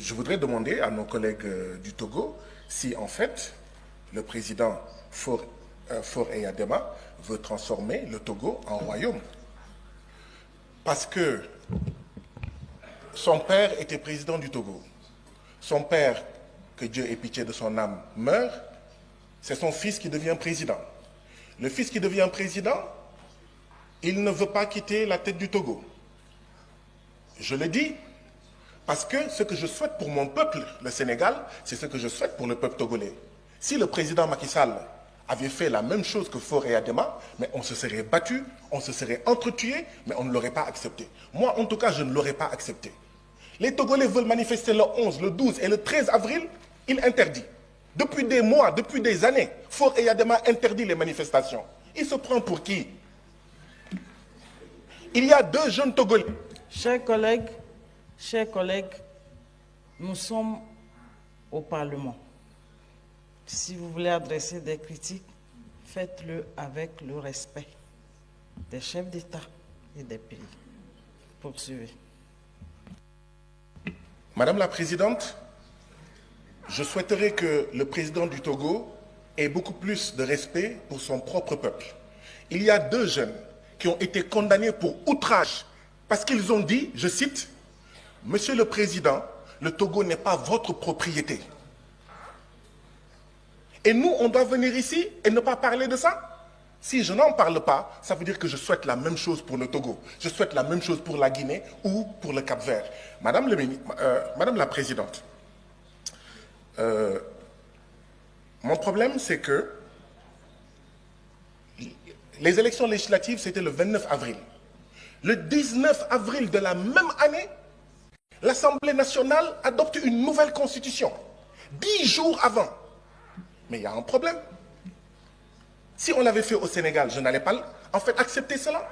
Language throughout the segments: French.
je voudrais demander à nos collègues du Togo si en fait le président Faure Eyadema veut transformer le Togo en royaume. Parce que son père était président du Togo. Son père, que Dieu ait pitié de son âme, meurt. C'est son fils qui devient président. Le fils qui devient président, il ne veut pas quitter la tête du Togo. Je le dis parce que ce que je souhaite pour mon peuple, le Sénégal, c'est ce que je souhaite pour le peuple togolais. Si le président Macky Sall avait fait la même chose que Faure Eyadema, mais on se serait battu, on se serait entretué, mais on ne l'aurait pas accepté. Moi, en tout cas, je ne l'aurais pas accepté. Les Togolais veulent manifester le 11, le 12 et le 13 avril, il interdit. Depuis des mois, depuis des années, Faure Eyadema interdit les manifestations. Il se prend pour qui? Il y a 2 jeunes Togolais. Chers collègues, nous sommes au Parlement. Si vous voulez adresser des critiques, faites-le avec le respect des chefs d'État et des pays. Poursuivez. Madame la Présidente, je souhaiterais que le président du Togo ait beaucoup plus de respect pour son propre peuple. Il y a 2 jeunes qui ont été condamnés pour outrage parce qu'ils ont dit, je cite, « Monsieur le Président, le Togo n'est pas votre propriété. » Et nous, on doit venir ici et ne pas parler de ça? Si je n'en parle pas, ça veut dire que je souhaite la même chose pour le Togo. Je souhaite la même chose pour la Guinée ou pour le Cap-Vert. Madame la Présidente, mon problème, c'est que les élections législatives, c'était le 29 avril. Le 19 avril de la même année, l'Assemblée nationale adopte une nouvelle constitution. 10 jours avant. Mais il y a un problème. Si on l'avait fait au Sénégal, je n'allais pas en fait accepter cela.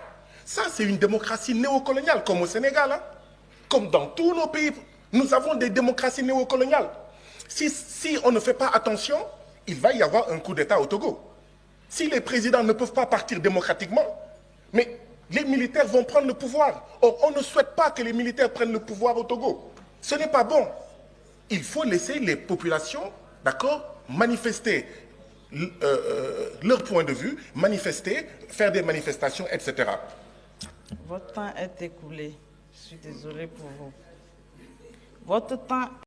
Ça, c'est une démocratie néocoloniale, comme au Sénégal. Hein. Comme dans tous nos pays, nous avons des démocraties néocoloniales. Si on ne fait pas attention, il va y avoir un coup d'État au Togo. Si les présidents ne peuvent pas partir démocratiquement, mais les militaires vont prendre le pouvoir. Or, on ne souhaite pas que les militaires prennent le pouvoir au Togo. Ce n'est pas bon. Il faut laisser les populations, d'accord, manifester leur point de vue, manifester, faire des manifestations, etc. Votre temps est écoulé. Je suis désolée pour vous. Votre temps